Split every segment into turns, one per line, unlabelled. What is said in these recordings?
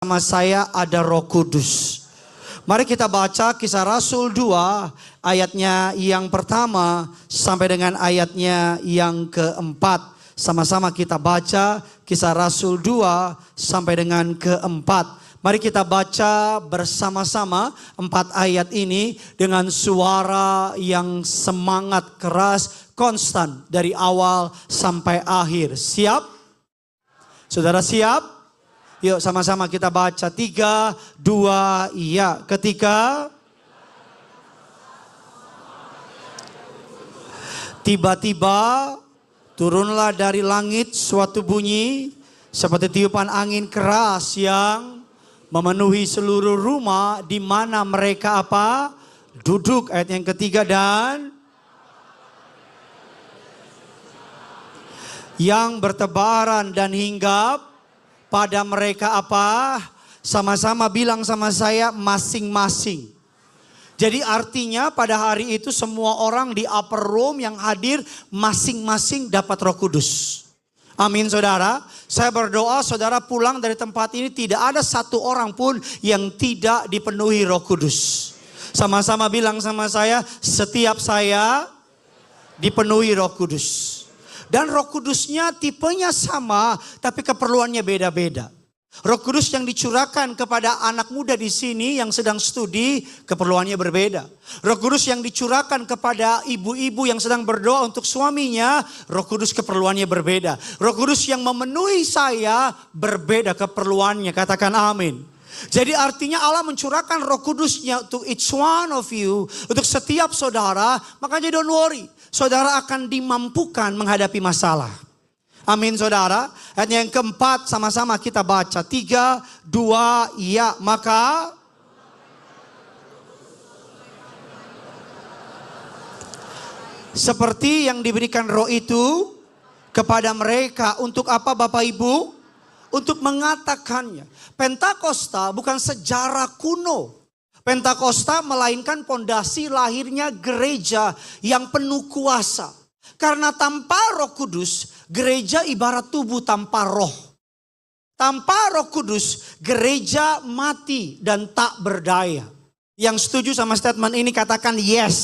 bersama saya ada Roh Kudus. Mari kita baca Kisah Rasul 2 ayatnya yang pertama sampai dengan ayatnya yang keempat. Sama-sama kita baca Kisah Rasul 2 sampai dengan keempat. Mari kita baca bersama-sama 4 ayat ini dengan suara yang semangat keras, konstan dari awal sampai akhir. Siap? Saudara siap? Yuk sama-sama kita baca 3, 2, iya. Ketika tiba-tiba turunlah dari langit suatu bunyi seperti tiupan angin keras yang memenuhi seluruh rumah di mana mereka apa? Duduk. Ayat yang ketiga, dan yang bertebaran dan hinggap pada mereka apa? Sama-sama bilang sama saya, masing-masing. Jadi artinya pada hari itu semua orang di upper room yang hadir masing-masing dapat Roh Kudus. Amin saudara. Saya berdoa saudara pulang dari tempat ini tidak ada satu orang pun yang tidak dipenuhi Roh Kudus. Sama-sama bilang sama saya, setiap saya dipenuhi Roh Kudus. Dan Roh Kudusnya tipenya sama, tapi keperluannya beda-beda. Roh Kudus yang dicurahkan kepada anak muda di sini yang sedang studi, keperluannya berbeda. Roh Kudus yang dicurahkan kepada ibu-ibu yang sedang berdoa untuk suaminya, Roh Kudus keperluannya berbeda. Roh Kudus yang memenuhi saya, berbeda keperluannya. Katakan amin. Jadi artinya Allah mencurahkan Roh Kudusnya untuk each one of you, untuk setiap saudara. Makanya don't worry, saudara akan dimampukan menghadapi masalah. Amin saudara. Ayat yang keempat sama-sama kita baca. 3, 2, iya. Maka seperti yang diberikan roh itu kepada mereka. Untuk apa Bapak Ibu? Untuk mengatakannya. Pentakosta bukan sejarah kuno. Pentakosta melainkan pondasi lahirnya gereja yang penuh kuasa. Karena tanpa Roh Kudus, gereja ibarat tubuh tanpa roh. Tanpa Roh Kudus, gereja mati dan tak berdaya. Yang setuju sama statement ini katakan yes.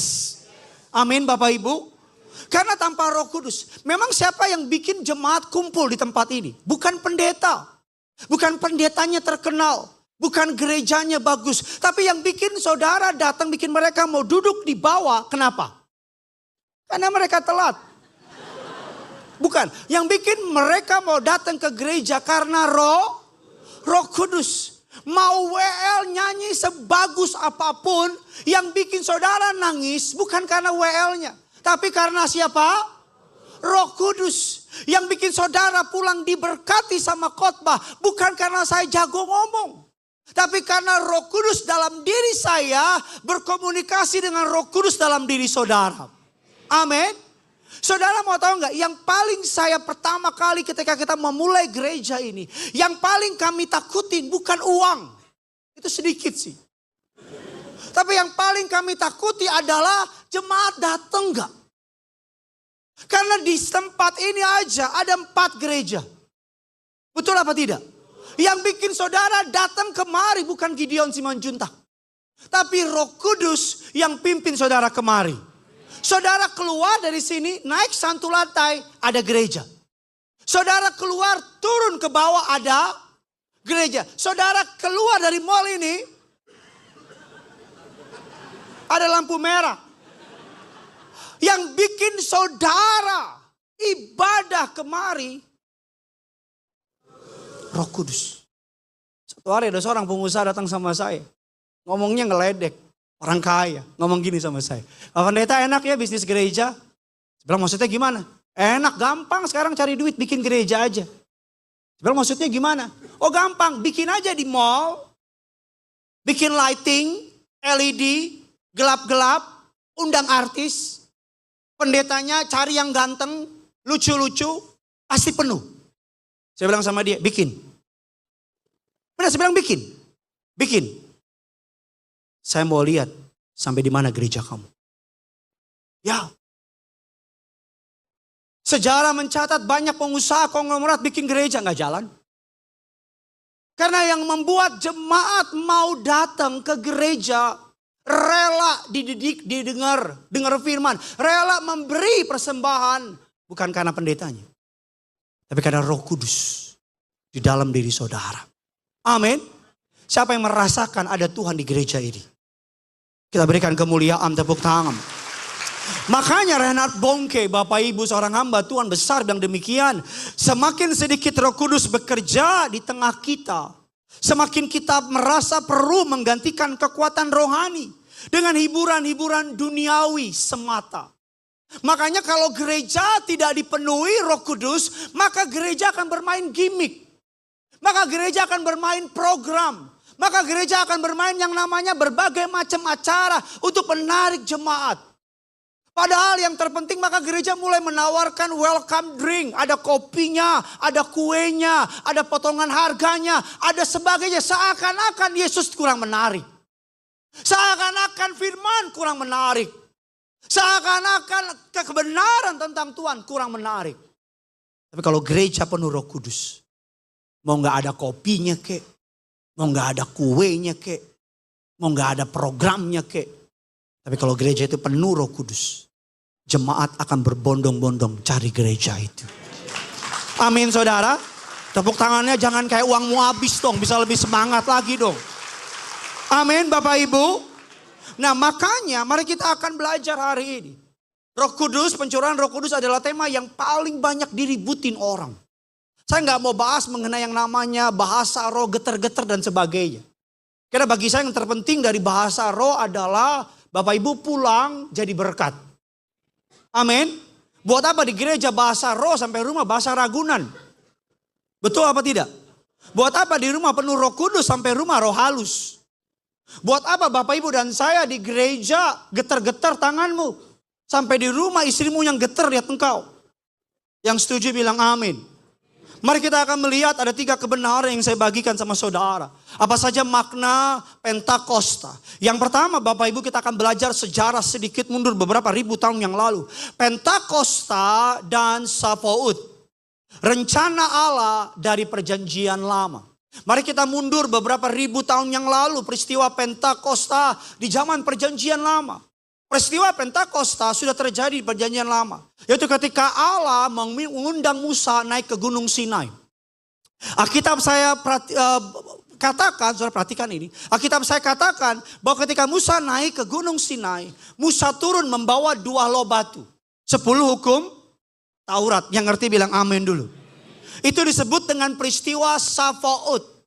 Amin Bapak Ibu. Karena tanpa Roh Kudus, memang siapa yang bikin jemaat kumpul di tempat ini? Bukan pendeta. Bukan pendetanya terkenal. Bukan gerejanya bagus. Tapi yang bikin saudara datang, bikin mereka mau duduk di bawah. Kenapa? Karena mereka telat. Bukan. Yang bikin mereka mau datang ke gereja karena Roh Kudus. Mau WL nyanyi sebagus apapun, yang bikin saudara nangis bukan karena WL-nya. Tapi karena siapa? Roh Kudus. Yang bikin saudara pulang diberkati sama khotbah bukan karena saya jago ngomong. Tapi karena Roh Kudus dalam diri saya berkomunikasi dengan Roh Kudus dalam diri saudara. Amin. Saudara mau tahu nggak? Yang paling saya pertama kali ketika kita memulai gereja ini, yang paling kami takutin bukan uang. Itu sedikit sih. Tapi yang paling kami takuti adalah jemaat datang nggak? Karena di tempat ini aja ada 4 gereja. Betul apa tidak? Yang bikin saudara datang kemari bukan Gideon Simanjuntak. Tapi Roh Kudus yang pimpin saudara kemari. Saudara keluar dari sini, naik 1 lantai, ada gereja. Saudara keluar, turun ke bawah, ada gereja. Saudara keluar dari mall ini, ada lampu merah. Yang bikin saudara ibadah kemari, Roh Kudus. Satu hari ada seorang pengusaha datang sama saya. Ngomongnya ngeledek. Orang kaya ngomong gini sama saya. Pak Pendeta, enak ya bisnis gereja? Saya bilang maksudnya gimana? Enak, gampang sekarang cari duit bikin gereja aja. Saya bilang maksudnya gimana? Oh gampang, bikin aja di mall. Bikin lighting, LED, gelap-gelap, undang artis. Pendetanya cari yang ganteng, lucu-lucu, pasti penuh. Saya bilang sama dia, bikin. Benar, saya bilang bikin. Bikin. Saya mau lihat sampai di mana gereja kamu. Ya. Sejarah mencatat banyak pengusaha konglomerat bikin gereja nggak jalan. Karena yang membuat jemaat mau datang ke gereja, rela dididik, dengar firman, rela memberi persembahan, bukan karena pendetanya, tapi karena Roh Kudus di dalam diri saudara. Amin. Siapa yang merasakan ada Tuhan di gereja ini? Kita berikan kemuliaan, tepuk tangan. Makanya Reinhard Bonnke, Bapak Ibu seorang hamba Tuhan besar bilang demikian. Semakin sedikit Roh Kudus bekerja di tengah kita, semakin kita merasa perlu menggantikan kekuatan rohani dengan hiburan-hiburan duniawi semata. Makanya kalau gereja tidak dipenuhi Roh Kudus, maka gereja akan bermain gimmick. Maka gereja akan bermain program. Maka gereja akan bermain yang namanya berbagai macam acara untuk menarik jemaat. Padahal yang terpenting maka gereja mulai menawarkan welcome drink. Ada kopinya, ada kuenya, ada potongan harganya, ada sebagainya. Seakan-akan Yesus kurang menarik. Seakan-akan firman kurang menarik. Seakan-akan kebenaran tentang Tuhan kurang menarik. Tapi kalau gereja penuh Roh Kudus, mau gak ada kopinya kek, mau gak ada kuenya kek, mau gak ada programnya kek. Tapi kalau gereja itu penuh Roh Kudus, jemaat akan berbondong-bondong cari gereja itu. Amin saudara. Tepuk tangannya jangan kayak uangmu habis dong, bisa lebih semangat lagi dong. Amin Bapak Ibu. Nah makanya mari kita akan belajar hari ini. Roh Kudus, pencurahan Roh Kudus adalah tema yang paling banyak diributin orang. Saya nggak mau bahas mengenai yang namanya bahasa roh, geter-geter dan sebagainya. Karena bagi saya yang terpenting dari bahasa roh adalah Bapak Ibu pulang jadi berkat. Amin. Buat apa di gereja bahasa roh sampai rumah bahasa ragunan? Betul apa tidak? Buat apa di rumah penuh Roh Kudus sampai rumah roh halus? Buat apa Bapak Ibu dan saya di gereja getar-getar tanganmu sampai di rumah istrimu yang getar lihat engkau? Yang setuju bilang amin. Mari kita akan melihat ada 3 kebenaran yang saya bagikan sama saudara. Apa saja makna Pentakosta. Yang pertama Bapak Ibu kita akan belajar sejarah sedikit mundur beberapa ribu tahun yang lalu. Pentakosta dan Sabaoth. Rencana Allah dari perjanjian lama. Mari kita mundur beberapa ribu tahun yang lalu. Peristiwa Pentakosta di zaman perjanjian lama. Peristiwa Pentakosta sudah terjadi di perjanjian lama. Yaitu ketika Allah mengundang Musa naik ke Gunung Sinai. Alkitab saya katakan, saudara perhatikan ini. Alkitab saya katakan bahwa ketika Musa naik ke Gunung Sinai. Musa turun membawa 2 loh batu. 10 hukum Taurat. Yang ngerti bilang amin dulu. Itu disebut dengan peristiwa Sabaoth.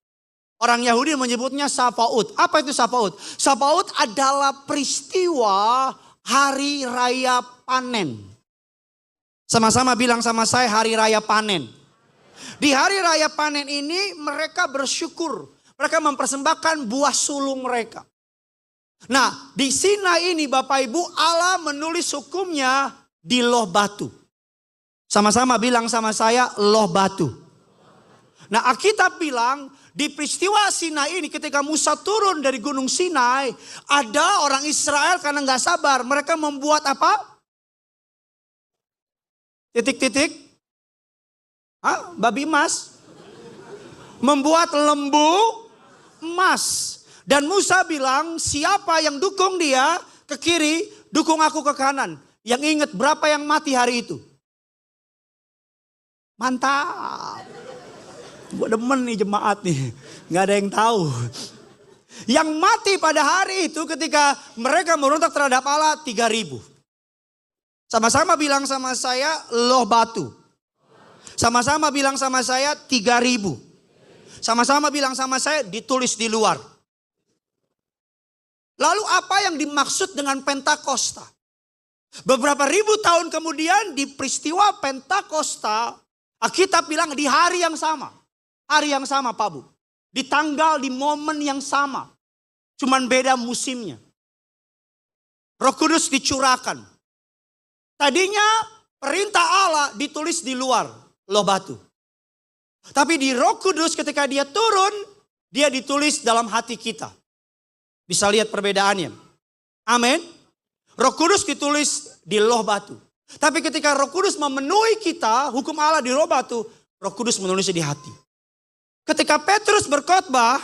Orang Yahudi menyebutnya Sabaoth. Apa itu Sabaoth? Sabaoth adalah peristiwa hari raya panen. Sama-sama bilang sama saya hari raya panen. Di hari raya panen ini mereka bersyukur. Mereka mempersembahkan buah sulung mereka. Nah di Sinai ini Bapak Ibu Allah menulis hukumnya di loh batu. Sama-sama bilang sama saya loh batu. Nah Alkitab bilang di peristiwa Sinai ini ketika Musa turun dari Gunung Sinai. Ada orang Israel karena gak sabar. Mereka membuat apa? Titik-titik. Babi emas. Membuat lembu emas. Dan Musa bilang siapa yang dukung dia ke kiri. Dukung aku ke kanan. Yang ingat berapa yang mati hari itu? Mantap. Gue demen nih jemaat nih. Gak ada yang tahu. Yang mati pada hari itu ketika mereka merontak terhadap Allah 3.000. Sama-sama bilang sama saya loh batu. Sama-sama bilang sama saya 3.000. Sama-sama bilang sama saya ditulis di luar. Lalu apa yang dimaksud dengan Pentakosta? Beberapa ribu tahun kemudian di peristiwa Pentakosta. Alkitab bilang di hari yang sama. Hari yang sama Pak Bu. Di tanggal, di momen yang sama. Cuman beda musimnya. Roh Kudus dicurahkan. Tadinya perintah Allah ditulis di luar loh batu. Tapi di Roh Kudus ketika dia turun, dia ditulis dalam hati kita. Bisa lihat perbedaannya. Amin. Roh Kudus ditulis di loh batu. Tapi ketika Roh Kudus memenuhi kita, hukum Allah di loh batu, Roh Kudus menulisnya di hati. Ketika Petrus berkhotbah,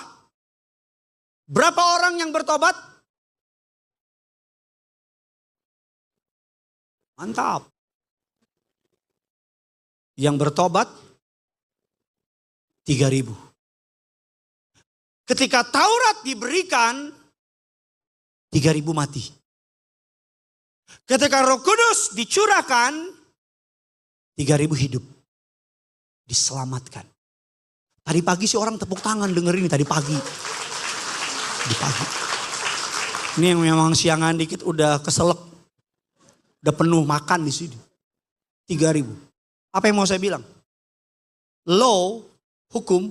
berapa orang yang bertobat? Mantap. Yang bertobat 3.000. Ketika Taurat diberikan, 3.000 mati. Ketika Roh Kudus dicurahkan, 3.000 hidup. Diselamatkan. Tadi pagi sih orang tepuk tangan denger ini tadi pagi. Di pagi. Ini yang memang siangan dikit udah keselak. Udah penuh makan di sini. 3.000. Apa yang mau saya bilang? Law, hukum,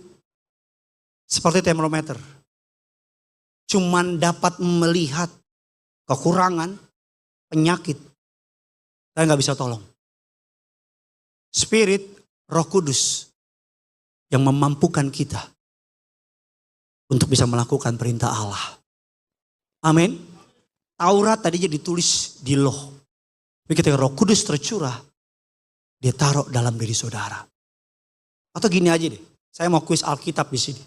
seperti termometer. Cuman dapat melihat kekurangan, penyakit. Saya nggak bisa tolong. Spirit, Roh Kudus yang memampukan kita untuk bisa melakukan perintah Allah. Amin. Taurat tadinya ditulis di loh. Tapi ketika Roh Kudus tercurah, dia taruh dalam diri saudara. Atau gini aja deh, saya mau kuis Alkitab di sini.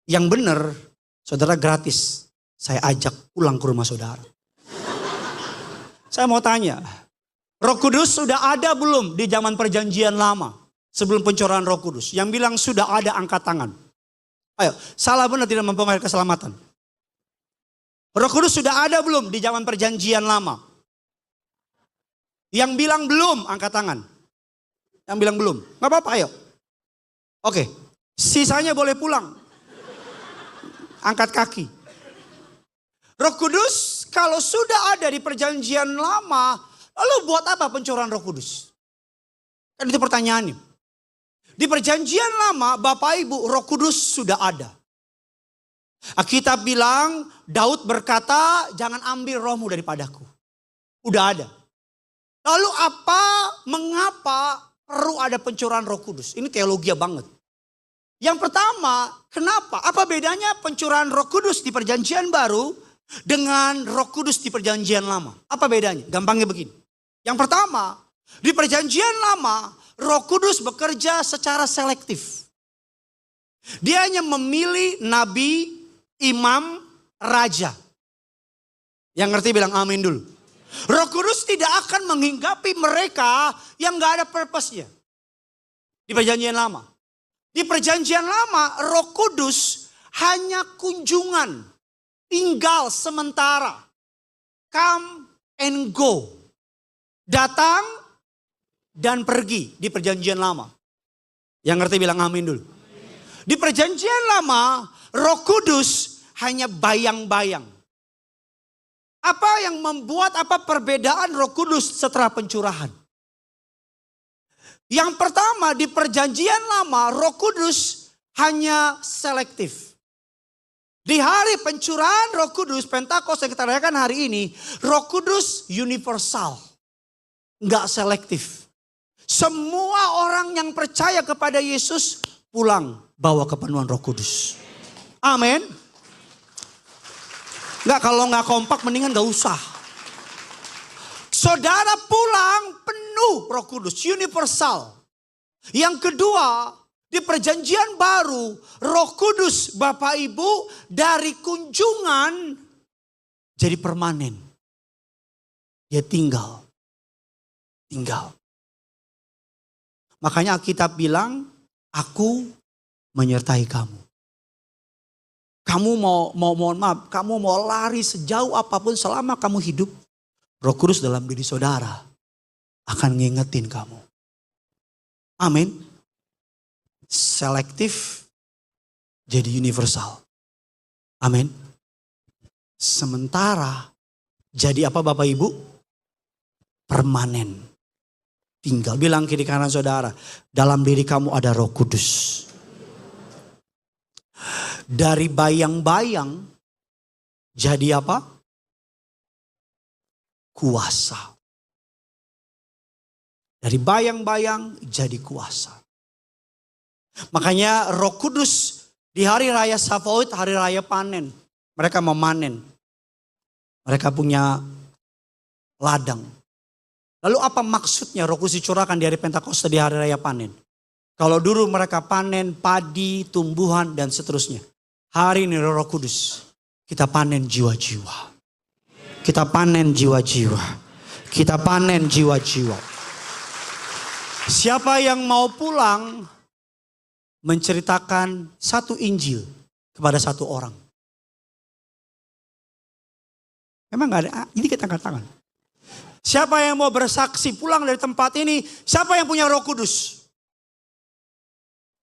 Yang benar, saudara gratis. Saya ajak pulang ke rumah saudara. Saya mau tanya, Roh Kudus sudah ada belum di zaman perjanjian lama? Sebelum pencurahan Roh Kudus. Yang bilang sudah ada, angkat tangan. Ayo, salah benar tidak mempengaruhi keselamatan. Roh Kudus sudah ada belum di zaman perjanjian lama? Yang bilang belum, angkat tangan. Yang bilang belum, gak apa-apa ayo. Oke, sisanya boleh pulang. Angkat kaki. Roh Kudus kalau sudah ada di perjanjian lama, lalu buat apa pencurahan Roh Kudus? Kan itu pertanyaannya. Di perjanjian lama Bapak Ibu Roh Kudus sudah ada. Alkitab bilang Daud berkata jangan ambil rohmu daripadaku. Udah ada. Lalu mengapa perlu ada pencurahan Roh Kudus? Ini teologi banget. Yang pertama, kenapa? Apa bedanya pencurahan Roh Kudus di perjanjian baru dengan Roh Kudus di perjanjian lama? Apa bedanya? Gampangnya begini. Yang pertama, di perjanjian lama Roh Kudus bekerja secara selektif. Dia hanya memilih nabi, imam, raja. Yang ngerti bilang amin dulu. Roh Kudus tidak akan menghinggapi mereka yang gak ada purpose-nya. Di perjanjian lama. Di perjanjian lama Roh Kudus hanya kunjungan. Tinggal sementara. Come and go. Datang dan pergi di perjanjian lama. Yang ngerti bilang amin dulu. Di perjanjian lama Roh Kudus hanya bayang-bayang. Apa yang membuat perbedaan Roh Kudus setelah pencurahan? Yang pertama di perjanjian lama Roh Kudus hanya selektif. Di hari pencurahan Roh Kudus Pentakosta yang kita rayakan hari ini, Roh Kudus universal. Enggak selektif. Semua orang yang percaya kepada Yesus pulang bawa kepenuhan Roh Kudus. Amin. Kalau nggak kompak mendingan nggak usah. Saudara pulang penuh Roh Kudus, universal. Yang kedua, di perjanjian baru, Roh Kudus Bapak Ibu dari kunjungan jadi permanen. Dia tinggal. Makanya Alkitab bilang, aku menyertai kamu. Kamu mohon maaf, kamu mau lari sejauh apapun selama kamu hidup. Roh Kudus dalam diri saudara akan ngingetin kamu. Amin. Selektif jadi universal. Amin. Sementara jadi apa Bapak Ibu? Permanen. Tinggal. Bilang kiri kanan saudara, dalam diri kamu ada Roh Kudus. Dari bayang-bayang jadi apa? Kuasa. Dari bayang-bayang jadi kuasa. Makanya Roh Kudus di hari raya Shavuot, hari raya panen. Mereka memanen. Mereka punya ladang. Lalu apa maksudnya Roh Kudus dicurahkan di hari Pentakosta di hari raya panen? Kalau dulu mereka panen padi, tumbuhan dan seterusnya. Hari ini Roh Kudus, kita panen jiwa-jiwa. Kita panen jiwa-jiwa. Kita panen jiwa-jiwa. Siapa yang mau pulang menceritakan satu Injil kepada satu orang. Memang gak ada, ini kita angkat tangan. Siapa yang mau bersaksi pulang dari tempat ini, siapa yang punya Roh Kudus?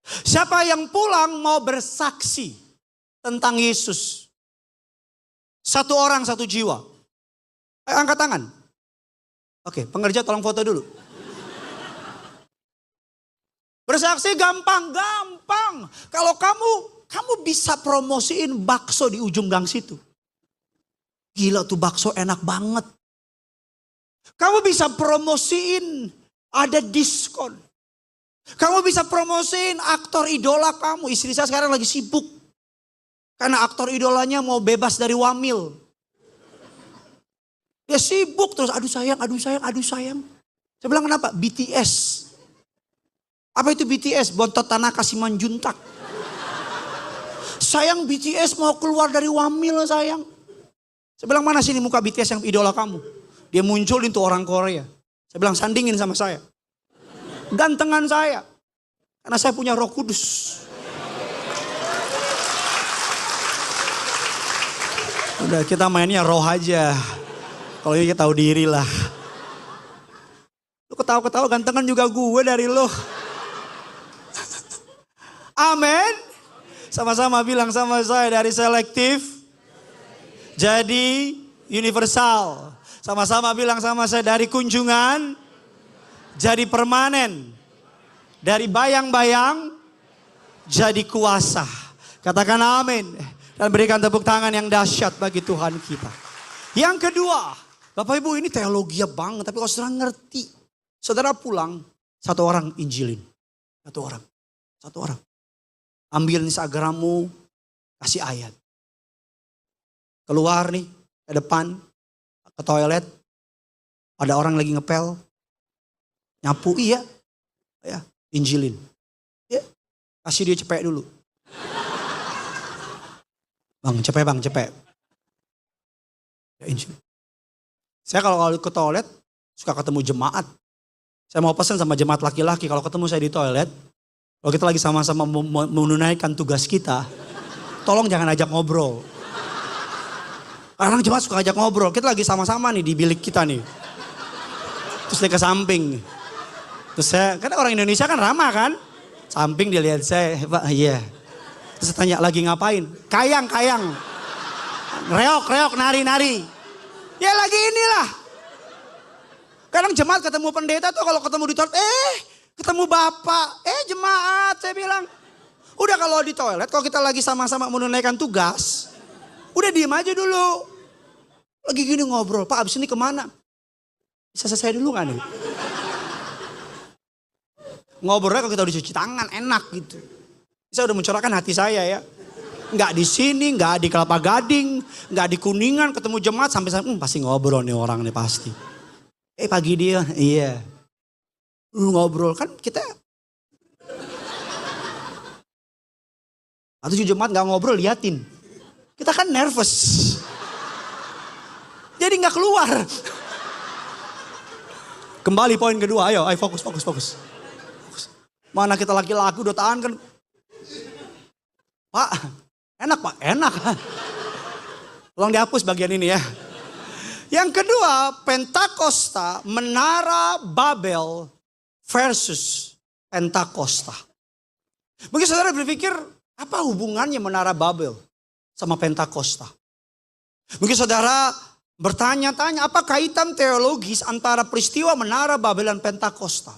Siapa yang pulang mau bersaksi tentang Yesus? Satu orang, satu jiwa. Ayo angkat tangan. Oke, pengerja tolong foto dulu. Bersaksi gampang. Kalau kamu bisa promosiin bakso di ujung gang situ. Gila tuh bakso enak banget. Kamu bisa promosiin ada diskon. Kamu bisa promosiin aktor idola kamu. Istri saya sekarang lagi sibuk. Karena aktor idolanya mau bebas dari wamil. Dia sibuk terus aduh sayang. Saya bilang kenapa? BTS. Apa itu BTS? Bontot Tanaka Simanjuntak. Sayang BTS mau keluar dari wamil sayang. Saya bilang mana sini muka BTS yang idola kamu? Dia munculin tuh orang Korea. Saya bilang sandingin sama saya. Gantengan saya. Karena saya punya Roh Kudus. Udah kita mainnya roh aja. Kalau ini kita tahu diri lah. Lu ketawa-ketawa gantengan juga gue dari lu. Amin. Sama-sama bilang sama saya dari selektif. Jadi universal. Sama-sama bilang sama saya dari kunjungan. Jadi permanen. Dari bayang-bayang. Jadi kuasa. Katakan amin. Dan berikan tepuk tangan yang dahsyat bagi Tuhan kita. Yang kedua. Bapak Ibu ini teologi banget. Tapi kalau saudara ngerti. Saudara pulang. Satu orang injilin. Satu orang. Ambil Instagrammu. Kasih ayat. Keluar nih. Ke depan. Ke toilet. Ada orang lagi ngepel. Nyapu iya. Ya, injilin. Ya, kasih dia cepet dulu. Bang, cepet. Ya, injil. Saya kalau ke toilet suka ketemu jemaat. Saya mau pesan sama jemaat laki-laki kalau ketemu saya di toilet. Kalau kita lagi sama-sama menunaikan tugas kita, tolong jangan ajak ngobrol. Kadang jemaat suka ajak ngobrol. Kita lagi sama-sama nih di bilik kita nih. Terus dia ke samping. Terus saya, kan orang Indonesia kan ramah kan. Samping dia lihat saya, Pak, iya. Terus saya tanya, lagi ngapain? Kayang. Reok, nari. Ya lagi inilah. Kadang jemaat ketemu pendeta tuh kalau ketemu di toilet, ketemu bapak, jemaat saya bilang. Udah kalau di toilet, kalau kita lagi sama-sama menunaikan tugas, udah diem aja dulu. Lagi gini ngobrol, Pak abis ini kemana? Bisa selesai dulu gak nih? Ngobrolnya kalau kita udah cuci tangan, enak gitu. Saya udah mencurahkan hati saya ya. Nggak di sini, nggak di Kelapa Gading, nggak di Kuningan, ketemu jemaat sampai pasti ngobrol nih orang nih pasti. Pagi dia, iya. Lu ngobrol kan kita. Atau jemaat nggak ngobrol liatin. Kita kan nervous. Jadi nggak keluar. Kembali poin kedua, ayo fokus. Mana kita laki-laki udah tahan kan. Pak, enak Pak, enak. Tolong dihapus bagian ini ya. Yang kedua, Pentakosta, Menara Babel versus Pentakosta. Mungkin saudara berpikir, apa hubungannya Menara Babel sama Pentakosta? Mungkin saudara bertanya-tanya, apa kaitan teologis antara peristiwa Menara Babel dan Pentakosta?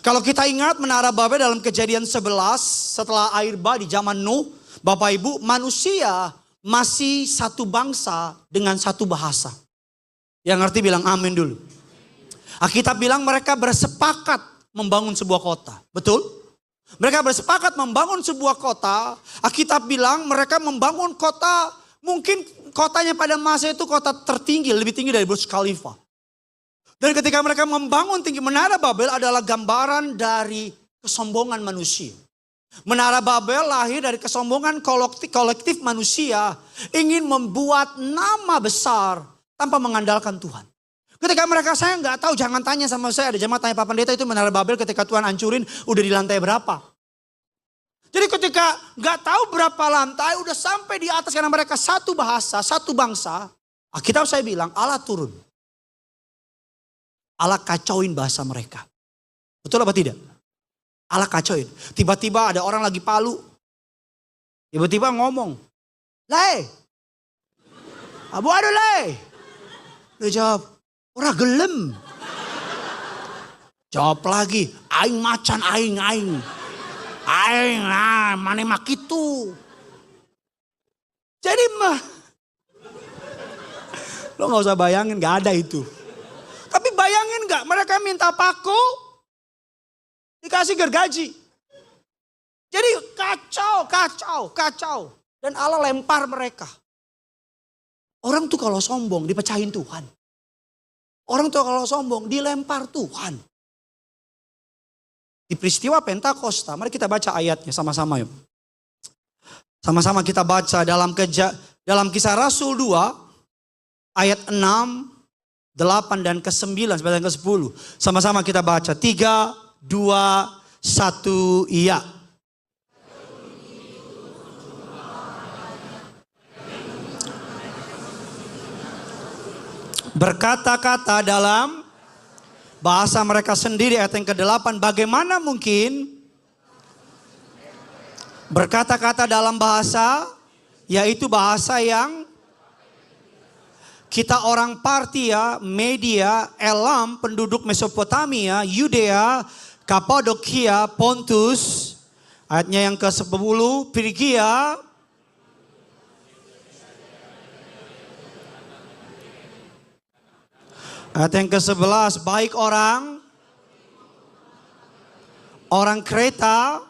Kalau kita ingat Menara Babel dalam Kejadian 11 setelah air bah di zaman Nuh, Bapak Ibu, manusia masih satu bangsa dengan satu bahasa. Yang ngerti bilang amin dulu. Alkitab bilang mereka bersepakat membangun sebuah kota. Betul? Mereka bersepakat membangun sebuah kota. Alkitab bilang mereka membangun kota, mungkin kotanya pada masa itu kota tertinggi, lebih tinggi dari Burj Khalifa. Dan ketika mereka membangun tinggi Menara Babel adalah gambaran dari kesombongan manusia. Menara Babel lahir dari kesombongan kolektif manusia. Ingin membuat nama besar tanpa mengandalkan Tuhan. Ketika mereka, saya nggak tahu, jangan tanya sama saya. Ada jemaat tanya Pak Pendeta, itu menara Babel ketika Tuhan hancurin udah di lantai berapa. Jadi ketika nggak tahu berapa lantai udah sampai di atas karena mereka satu bahasa, satu bangsa. Alkitab saya bilang Allah turun. Allah kacauin bahasa mereka. Betul apa tidak? Allah kacauin. Tiba-tiba ada orang lagi Palu. Tiba-tiba ngomong. Lei. Abu aduh lei. Dia jawab. Ora gelem. Jawab lagi. Aing macan aing. Aing mane mak itu. Jadi lo gak usah bayangin, gak ada itu. Tapi bayangin gak, mereka minta paku, dikasih gergaji. Jadi kacau. Dan Allah lempar mereka. Orang tuh kalau sombong dipecahin Tuhan. Orang tuh kalau sombong dilempar Tuhan. Di peristiwa Pentakosta, mari kita baca ayatnya sama-sama yuk. Sama-sama kita baca dalam Kisah Rasul 2 ayat 6, 8 dan ke-9 sampai dan ke-10. Sama-sama kita baca. 3, 2, 1, iya. Berkata-kata dalam bahasa mereka sendiri, ayat yang ke-8. Bagaimana mungkin berkata-kata dalam bahasa, yaitu bahasa yang kita orang Partia, Media, Elam, penduduk Mesopotamia, Yudea, Kapadokia, Pontus. Ayatnya yang ke-10, Frigia, ayat yang ke-11, baik orang Kreta,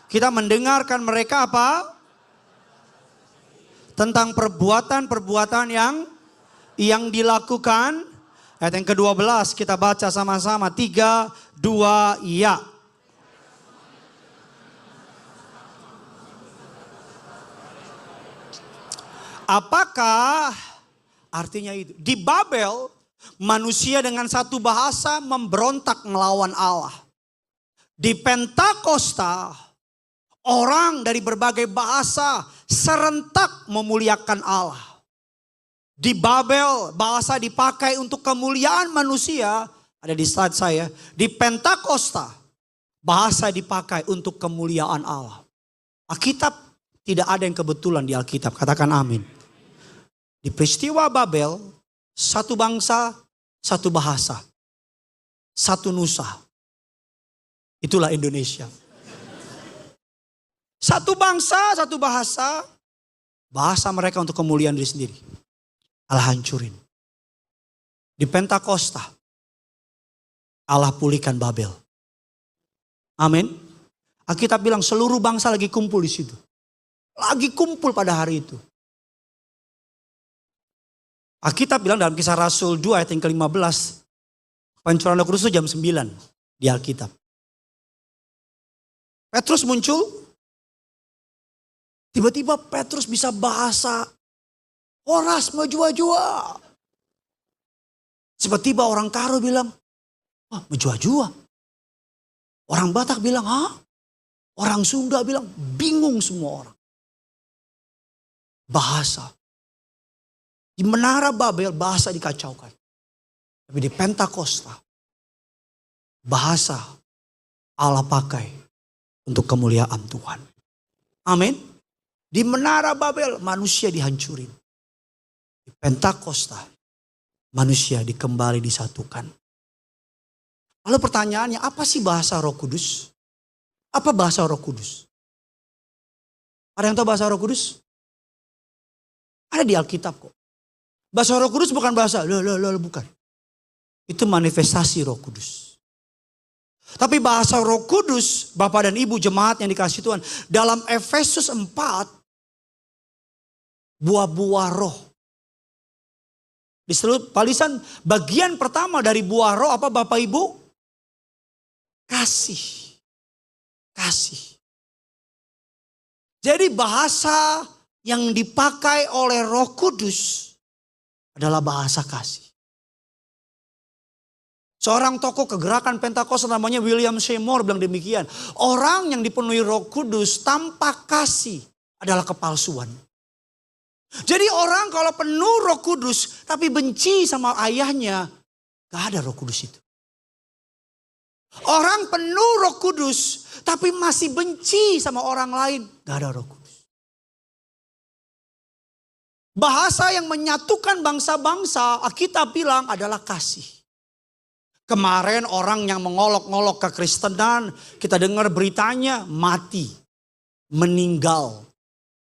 kita mendengarkan mereka apa? Tentang perbuatan-perbuatan yang dilakukan. Ayat yang ke-12 kita baca sama-sama. 3, 2, ya. Apakah artinya itu? Di Babel, manusia dengan satu bahasa memberontak melawan Allah. Di Pentakosta, orang dari berbagai bahasa serentak memuliakan Allah. Di Babel, bahasa dipakai untuk kemuliaan manusia. Ada di slide saya. Di Pentakosta, bahasa dipakai untuk kemuliaan Allah. Alkitab tidak ada yang kebetulan di Alkitab. Katakan amin. Di peristiwa Babel, satu bangsa, satu bahasa. Satu nusa. Itulah Indonesia. Satu bangsa, satu bahasa. Bahasa mereka untuk kemuliaan diri sendiri. Allah hancurin. Di Pentakosta, Allah pulihkan Babel. Amin. Alkitab bilang seluruh bangsa lagi kumpul di situ. Lagi kumpul pada hari itu. Alkitab bilang dalam Kisah Rasul 2 ayat yang ke-15. Pencurahan Roh Kudus itu jam 9 di Alkitab. Petrus muncul. Tiba-tiba Petrus bisa bahasa horas menjua-jua. Tiba-tiba orang Karo bilang, wah menjua-jua. Orang Batak bilang, hah? Orang Sunda bilang, bingung semua orang. Bahasa. Di Menara Babel bahasa dikacaukan. Tapi di Pentakosta, bahasa Allah pakai untuk kemuliaan Tuhan. Amin. Di Menara Babel manusia dihancurin. Di Pentakosta manusia dikembali disatukan. Lalu pertanyaannya, apa sih bahasa Roh Kudus? Apa bahasa Roh Kudus? Ada yang tahu bahasa Roh Kudus? Ada di Alkitab kok. Bahasa Roh Kudus bukan bahasa, bukan. Itu manifestasi Roh Kudus. Tapi bahasa Roh Kudus, Bapak dan Ibu jemaat yang dikasihi Tuhan, dalam Efesus 4, buah-buah roh. Di seluruh balisan bagian pertama dari buah roh apa Bapak Ibu? Kasih. kasih. Jadi bahasa yang dipakai oleh Roh Kudus adalah bahasa kasih. Seorang tokoh kegerakan Pentakosta namanya William Seymour bilang demikian. Orang yang dipenuhi Roh Kudus tanpa kasih adalah kepalsuan. Jadi orang kalau penuh Roh Kudus tapi benci sama ayahnya, gak ada Roh Kudus itu. Orang penuh Roh Kudus tapi masih benci sama orang lain, gak ada Roh Kudus. Bahasa yang menyatukan bangsa-bangsa, Alkitab bilang adalah kasih. Kemarin orang yang mengolok-ngolok kekristenan, kita dengar beritanya mati, meninggal,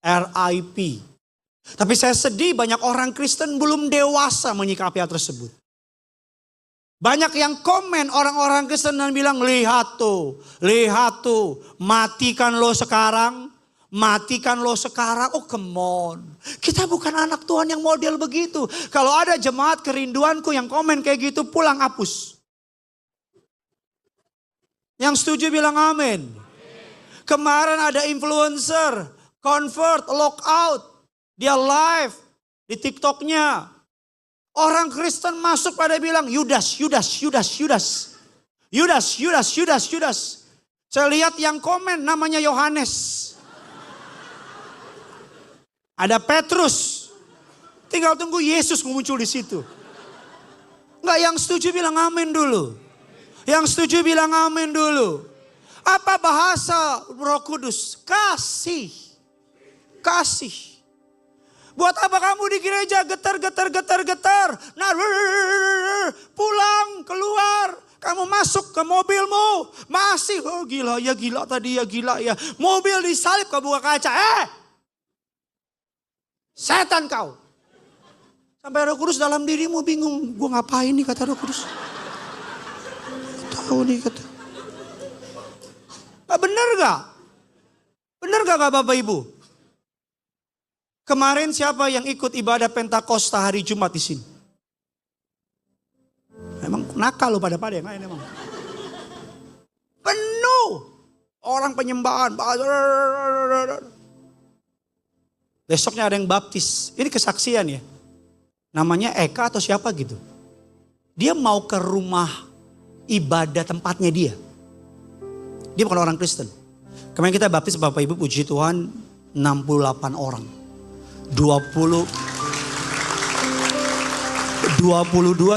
RIP. Tapi saya sedih banyak orang Kristen belum dewasa menyikapi hal tersebut. Banyak yang komen orang-orang Kristen dan bilang, lihat tuh, matikan lo sekarang. Matikan lo sekarang, oh come on. Kita bukan anak Tuhan yang model begitu. Kalau ada jemaat kerinduanku yang komen kayak gitu, pulang hapus. Yang setuju bilang amin. Kemarin ada influencer, convert, lockout. Dia live di TikToknya. Orang Kristen masuk pada bilang, Yudas. Saya lihat yang komen namanya Yohanes. Ada Petrus. Tinggal tunggu Yesus muncul di situ. Enggak, yang setuju bilang amin dulu. Yang setuju bilang amin dulu. Apa bahasa Roh Kudus? Kasih. Kasih. Buat apa kamu di gereja getar. Nah, pulang, keluar. Kamu masuk ke mobilmu. Masih, oh gila tadi ya. Mobil disalip, kau buka kaca. Setan kau. Sampai Roh Kudus dalam dirimu bingung. Gue ngapain nih kata Roh Kudus. Tahu nih kata. Bener gak? Bener gak Bapak Ibu? Kemarin siapa yang ikut ibadah Pentakosta hari Jumat di sini? Emang nakal lo pada yang lain emang. Penuh. Orang penyembahan. Besoknya ada yang baptis. Ini kesaksian ya. Namanya Eka atau siapa gitu. Dia mau ke rumah ibadah tempatnya dia. Dia bukan orang Kristen. Kemarin kita baptis Bapak Ibu, puji Tuhan 68 orang. 22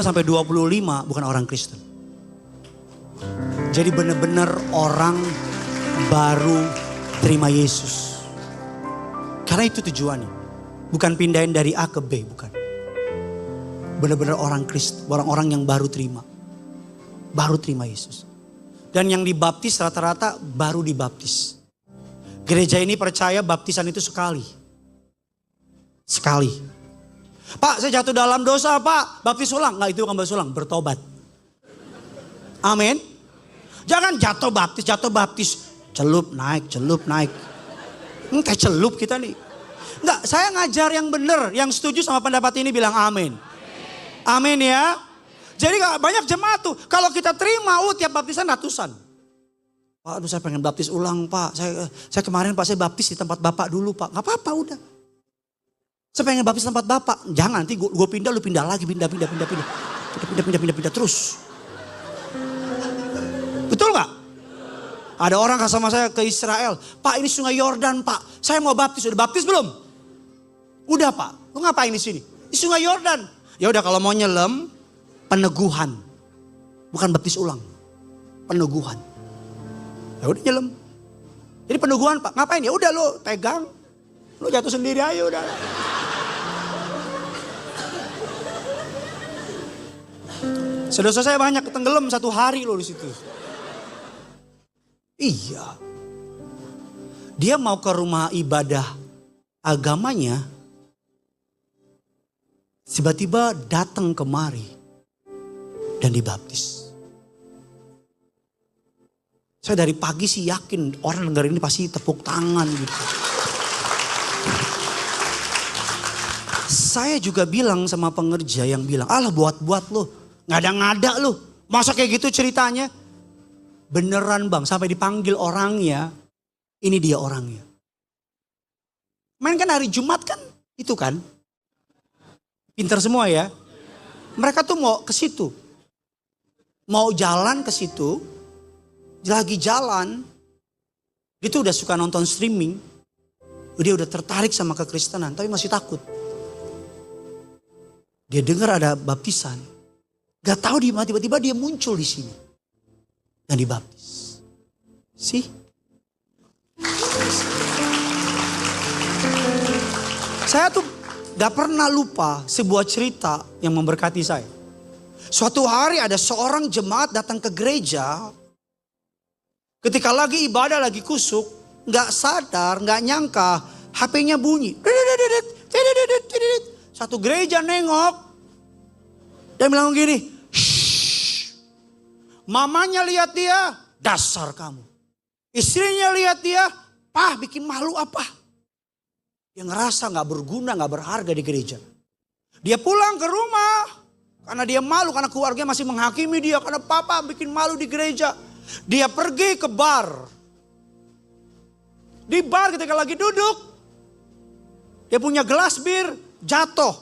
sampai 25 bukan orang Kristen. Jadi benar-benar orang baru terima Yesus. Karena itu tujuannya. Bukan pindahin dari A ke B, bukan. Benar-benar orang Kristen, orang-orang yang baru terima. Baru terima Yesus. Dan yang dibaptis rata-rata baru dibaptis. Gereja ini percaya baptisan itu sekali. Sekali. Pak, saya jatuh dalam dosa, Pak. Baptis ulang. Enggak, itu bukan baptis ulang, bertobat. Amin. Jangan jatuh baptis. Celup naik. Kayak celup kita nih. Enggak, saya ngajar yang benar. Yang setuju sama pendapat ini bilang amin. Amin ya. Jadi banyak jemaat tuh. Kalau kita terima, tiap baptisan ratusan. Pak, aduh saya pengen baptis ulang Pak. Saya kemarin Pak saya baptis di tempat Bapak dulu Pak. Gak apa-apa udah. Saya pengen baptis tempat Bapak. Jangan nanti gue pindah, lu pindah lagi. Pindah terus. Betul gak? Ada orang sama saya ke Israel. Pak ini sungai Yordan Pak. Saya mau baptis. Udah baptis belum? Udah Pak. Lu ngapain di sini? Di sungai Yordan. Ya udah kalau mau nyelam, peneguhan. Bukan baptis ulang. Peneguhan. Ya udah nyelam. Jadi peneguhan Pak. Ngapain? Ya udah lu pegang. Lu jatuh sendiri aja udah. Saudara saya banyak tenggelam 1 hari loh di situ. Iya. Dia mau ke rumah ibadah agamanya. Tiba-tiba datang kemari. Dan dibaptis. Saya dari pagi sih yakin orang dengar ini pasti tepuk tangan gitu. Saya juga bilang sama pengerja yang bilang, alah buat-buat lo. Ngada-ngada lo. Masa kayak gitu ceritanya? beneran bang. Sampai dipanggil orangnya, ini dia orangnya. Main kan hari Jumat kan, itu kan. Pinter semua ya. Mereka tuh mau ke situ. Mau jalan ke situ. Lagi jalan. Dia tuh udah suka nonton streaming. Dia udah tertarik sama kekristenan, tapi masih takut. Dia dengar ada baptisan. Gak tahu di mana tiba-tiba dia muncul di sini. Dan dibaptis. Sih? Saya tuh gak pernah lupa sebuah cerita yang memberkati saya. Suatu hari ada seorang jemaat datang ke gereja. Ketika lagi ibadah, lagi kusuk. Gak sadar, gak nyangka HP-nya bunyi. Satu gereja nengok. Dan bilang gini. Shh. Mamanya lihat dia, dasar kamu. Istrinya lihat dia, pah bikin malu apa. Dia ngerasa gak berguna, gak berharga di gereja. Dia pulang ke rumah. Karena dia malu, karena keluarga masih menghakimi dia. Karena papa bikin malu di gereja. Dia pergi ke bar. Di bar ketika lagi duduk. Dia punya gelas bir, jatuh.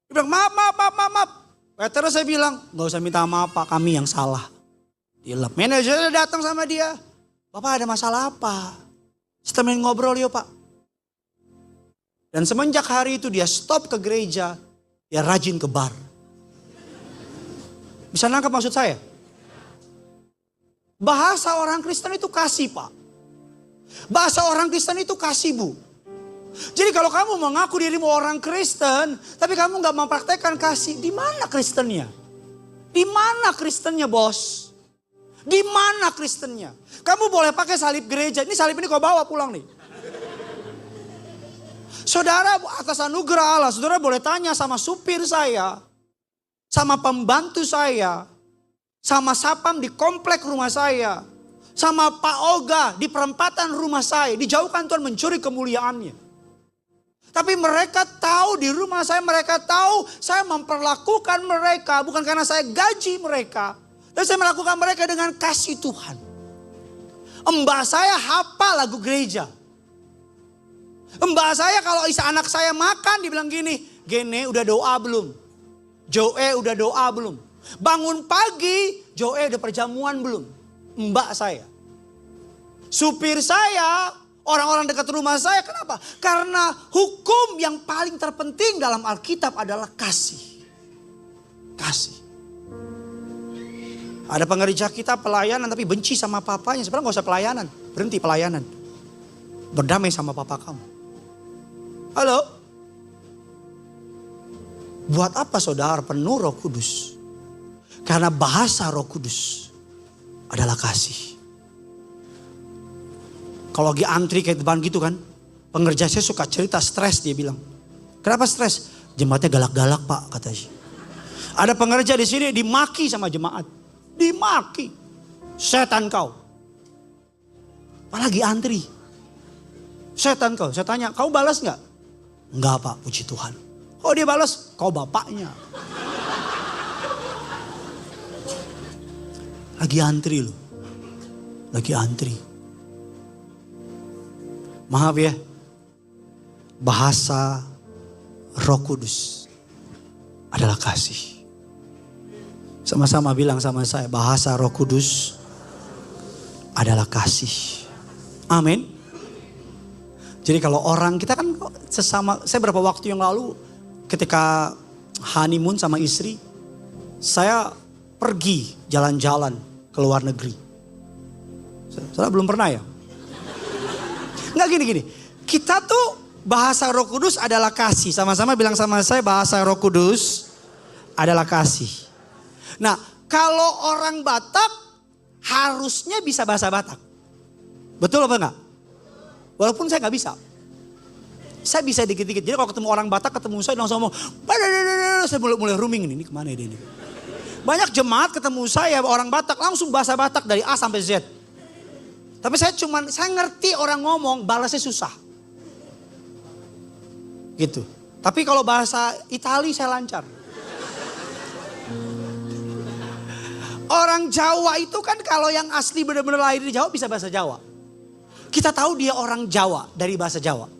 Dia bilang maaf. Terus saya bilang, gak usah minta maaf pak, kami yang salah. Dilap. Manajernya datang sama dia. Bapak ada masalah apa? Setelah ngobrol yuk pak. Dan semenjak hari itu dia stop ke gereja, dia rajin ke bar. Bisa nangkap maksud saya? Bahasa orang Kristen itu kasih pak. Bahasa orang Kristen itu kasih bu. Jadi kalau kamu mengaku dirimu orang Kristen, tapi kamu gak mempraktekkan kasih, di mana Kristennya? Di mana Kristennya bos? Di mana Kristennya? Kamu boleh pakai salib gereja, ini salib ini kau bawa pulang nih. Saudara atas anugerah Allah, saudara boleh tanya sama supir saya, sama pembantu saya, sama sapam di komplek rumah saya, sama Pak Oga di perempatan rumah saya. Dijauhkan Tuhan mencuri kemuliaannya. Tapi mereka tahu di rumah saya, mereka tahu saya memperlakukan mereka bukan karena saya gaji mereka. Dan saya melakukan mereka dengan kasih Tuhan. Mbak saya hafal lagu gereja. Mbak saya kalau anak saya makan dibilang gini, Gene udah doa belum? Joe udah doa belum? Bangun pagi, Joe udah perjamuan belum? Mbak saya. Supir saya, orang-orang dekat rumah saya, kenapa? Karena hukum yang paling terpenting dalam Alkitab adalah kasih. Kasih. Ada pengerja kita pelayanan tapi benci sama papanya. Sebenarnya gak usah pelayanan, berhenti pelayanan. Berdamai sama papa kamu. Halo? Buat apa saudara penuh Roh Kudus? Karena bahasa Roh Kudus adalah kasih. Kalau lagi antri kayak depan gitu kan. Pengerja saya suka cerita stres dia bilang. Kenapa stres? Jemaatnya galak-galak pak katanya. Ada pengerja di sini dimaki sama jemaat. Dimaki. Setan kau. Apalagi antri. Setan kau. Saya tanya, kau balas gak? Enggak pak, puji Tuhan. Kok dia balas? Kau bapaknya. Lagi antri loh. Lagi antri. Maaf ya. Bahasa Roh Kudus adalah kasih. Sama-sama bilang sama saya, bahasa Roh Kudus adalah kasih. Amin. Jadi kalau orang kita kan sesama, saya beberapa waktu yang lalu ketika honeymoon sama istri, saya pergi jalan-jalan ke luar negeri. Saya belum pernah ya? Enggak gini-gini, kita tuh bahasa Roh Kudus adalah kasih. Sama-sama bilang sama saya, bahasa Roh Kudus adalah kasih. Nah kalau orang Batak harusnya bisa bahasa Batak. Betul apa enggak? Walaupun saya gak bisa. Saya bisa dikit-dikit. Jadi kalau ketemu orang Batak, ketemu saya langsung ngomong. Saya mulai rooming ini kemana dia ini. Banyak jemaat ketemu saya orang Batak langsung bahasa Batak dari A sampai Z. Tapi saya ngerti orang ngomong balasnya susah. Gitu. Tapi kalau bahasa Itali saya lancar. Orang Jawa itu kan kalau yang asli benar-benar lahir di Jawa bisa bahasa Jawa. Kita tahu dia orang Jawa dari bahasa Jawa.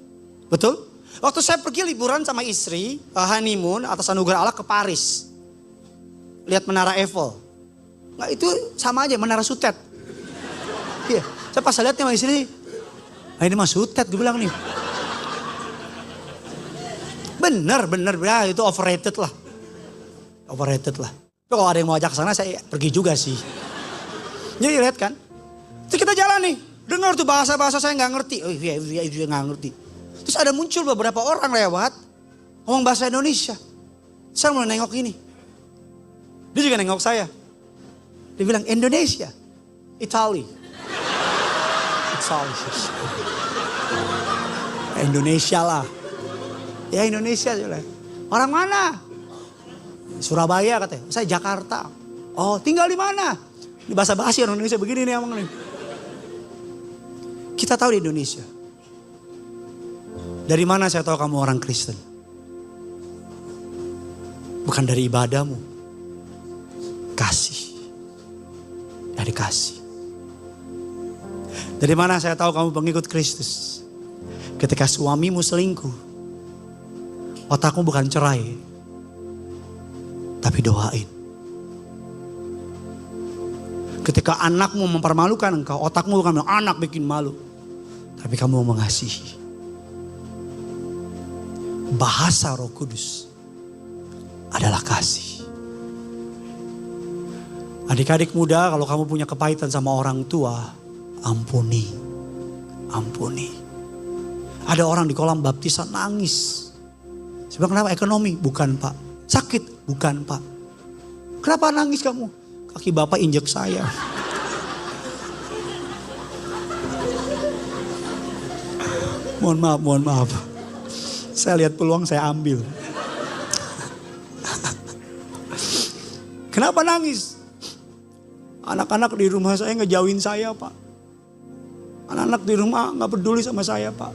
Betul? Waktu saya pergi liburan sama istri, honeymoon atas anugerah Allah ke Paris. Lihat Menara Eiffel. Nah, itu sama aja Menara Sutet. Iya, saya pas lihat nih sama istri, ini mah Sutet gue bilang nih. Bener, ya, itu overrated lah. Overrated lah. Tapi kalau ada yang mau ajak ke sana saya pergi juga sih. Jadi lihat kan. Terus kita jalan nih. Dengar tuh bahasa-bahasa saya nggak ngerti. Oh iya nggak ngerti. Terus ada muncul beberapa orang lewat. Ngomong bahasa Indonesia. Saya mulai nengok ini. Dia juga nengok saya. Dia bilang Indonesia. Italy. Indonesia lah. Ya Indonesia. Orang mana? Surabaya katanya. Saya Jakarta. Oh tinggal di mana? Di bahasa basi orang Indonesia begini nih emang nih. Kita tahu di Indonesia. Dari mana saya tahu kamu orang Kristen? Bukan dari ibadahmu. Kasih. Dari kasih. Dari mana saya tahu kamu pengikut Kristus? Ketika suamimu selingkuh. Otakmu bukan cerai. Tapi doain. Ketika anakmu mempermalukan engkau, otakmu bukan bilang anak bikin malu. Tapi kamu mengasihi. Bahasa Roh Kudus adalah kasih. Adik-adik muda, kalau kamu punya kepahitan sama orang tua, ampuni. Ampuni. Ada orang di kolam baptisan nangis. Saya bilang kenapa? Ekonomi? Bukan Pak. Sakit? Bukan Pak. Kenapa nangis kamu? Kaki Bapak injek saya. Mohon maaf. Saya lihat peluang saya ambil. Kenapa nangis? Anak-anak di rumah saya ngejauhin saya Pak. Anak-anak di rumah gak peduli sama saya Pak.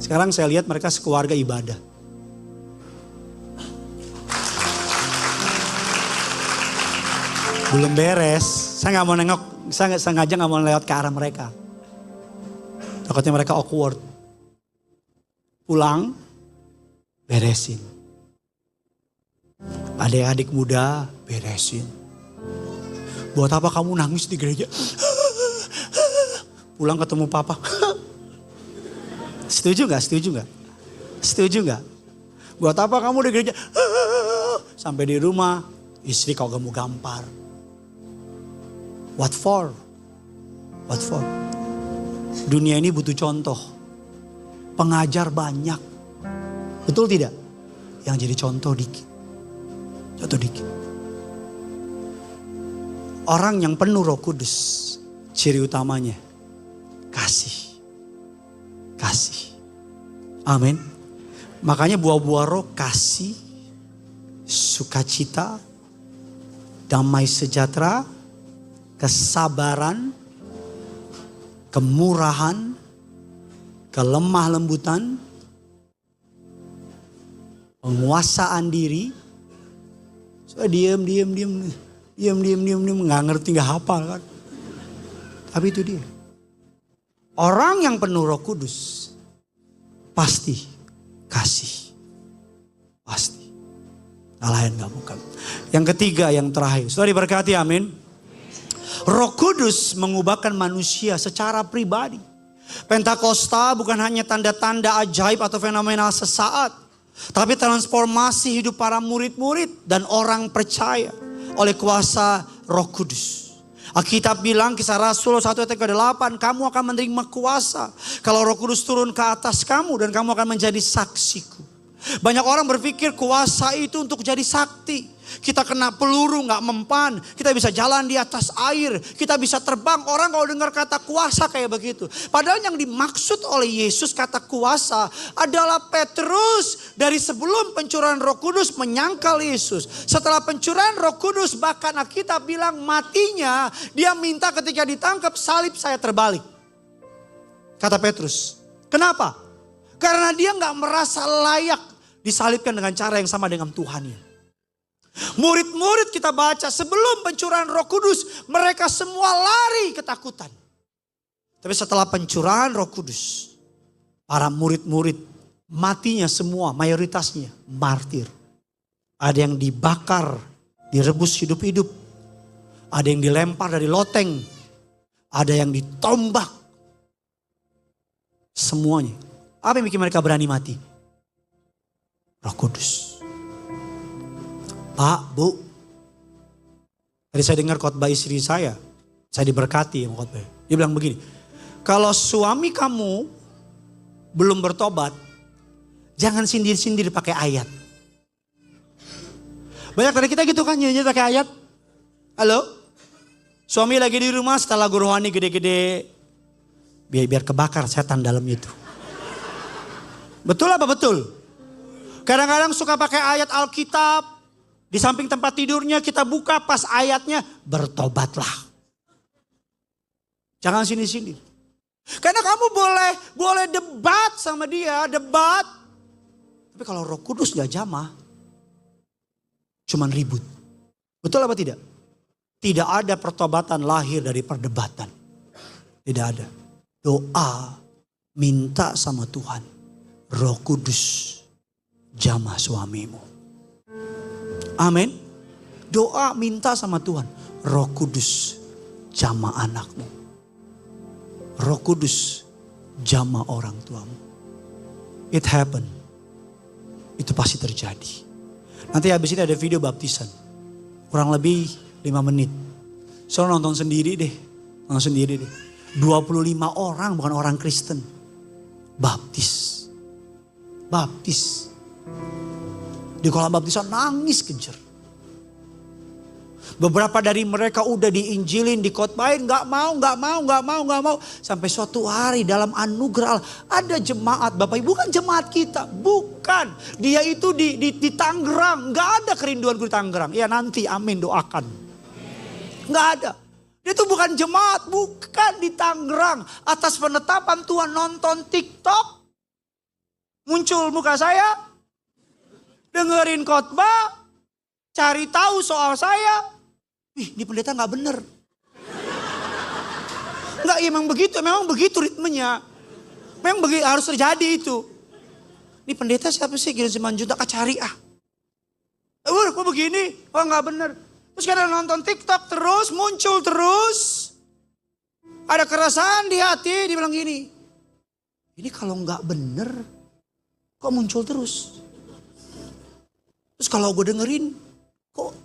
Sekarang saya lihat mereka sekeluarga ibadah. Belum beres, saya gak mau nengok, saya sengaja gak mau lewat ke arah mereka. Takutnya mereka awkward. Pulang, beresin. Adik-adik muda, beresin. Buat apa kamu nangis di gereja? Pulang ketemu papa. Setuju gak? Setuju gak? Buat apa kamu di gereja? Sampai di rumah, istri kau gak mau gampar. What for? Dunia ini butuh contoh. Pengajar banyak. Betul tidak? Yang jadi contoh dikit. Orang yang penuh Roh Kudus, ciri utamanya kasih. Amin. Makanya buah-buah roh kasih, sukacita, damai sejahtera, kesabaran, kemurahan, kelemah lembutan, penguasaan diri. So diam, nggak ngerti, nggak hafal kan. Tapi itu dia. Orang yang penuh Roh Kudus pasti kasih. Pasti. Lain nggak bukan. Yang ketiga, yang terakhir. Saudara diberkati, amin. Roh Kudus mengubahkan manusia secara pribadi. Pentakosta bukan hanya tanda-tanda ajaib atau fenomenal sesaat. Tapi transformasi hidup para murid-murid dan orang percaya oleh kuasa Roh Kudus. Alkitab bilang Kisah Rasul 1 ayat ke-8, kamu akan menerima kuasa kalau Roh Kudus turun ke atas kamu dan kamu akan menjadi saksiku. Banyak orang berpikir kuasa itu untuk jadi sakti. Kita kena peluru gak mempan. Kita bisa jalan di atas air. Kita bisa terbang. Orang kalau dengar kata kuasa kayak begitu. Padahal yang dimaksud oleh Yesus kata kuasa adalah Petrus dari sebelum pencurahan Roh Kudus menyangkal Yesus. Setelah pencurahan Roh Kudus bahkan Alkitab bilang matinya dia minta ketika ditangkap salib saya terbalik. Kata Petrus. Kenapa? Karena dia gak merasa layak disalibkan dengan cara yang sama dengan Tuhannya. Murid-murid kita baca sebelum pencurahan Roh Kudus, mereka semua lari ketakutan. Tapi setelah pencurahan Roh Kudus, para murid-murid matinya semua, mayoritasnya martir. Ada yang dibakar, direbus hidup-hidup. Ada yang dilempar dari loteng. Ada yang ditombak. Semuanya. Apa yang bikin mereka berani mati? Roh Kudus. Pak, Bu. Tadi saya dengar khotbah istri saya diberkati sama khotbah. Dia bilang begini, kalau suami kamu belum bertobat, jangan sindir-sindir pakai ayat. Banyak dari kita gitu kan, nyanyi pakai ayat. Halo? Suami lagi di rumah setelah lagu rohani gede-gede. Biar kebakar setan dalamnya itu. Betul apa betul? Kadang-kadang suka pakai ayat Alkitab. Di samping tempat tidurnya kita buka pas ayatnya, bertobatlah. Jangan sini-sini. Karena kamu boleh debat sama dia, debat. Tapi kalau Roh Kudus gak jamah, cuman ribut. Betul apa tidak? Tidak ada pertobatan lahir dari perdebatan. Tidak ada. Doa, minta sama Tuhan. Roh Kudus jamah suamimu. Amin. Doa minta sama Tuhan. Roh Kudus jamah anakmu. Roh Kudus jamah orang tuamu. It happen. Itu pasti terjadi. Nanti habis ini ada video baptisan. Kurang lebih 5 menit. So nonton sendiri deh. Nonton sendiri deh. 25 orang bukan orang Kristen. Baptis. Baptis. Di kolam baptisan nangis kejer. Beberapa dari mereka udah diinjilin, dikotbahin, gak mau. Sampai suatu hari dalam anugerah Allah, ada jemaat, Bapak Ibu, bukan jemaat kita, bukan. Dia itu di Tangerang, gak ada kerinduan di Tangerang. Ya nanti amin doakan. Gak ada. Dia itu bukan jemaat, bukan di Tangerang. Atas penetapan Tuhan nonton TikTok, muncul muka saya, dengerin khotbah, cari tahu soal saya. Ini pendeta gak bener. Enggak, memang begitu ritmenya. Memang begitu, harus terjadi itu. Ini pendeta siapa sih? Gideon Simanjuntak, cari ah. Kok begini? Oh gak bener. Terus karena nonton TikTok terus, muncul terus. Ada keresahan di hati, dia bilang gini. Ini kalau gak bener, kok muncul terus? Terus kalau gue dengerin, kok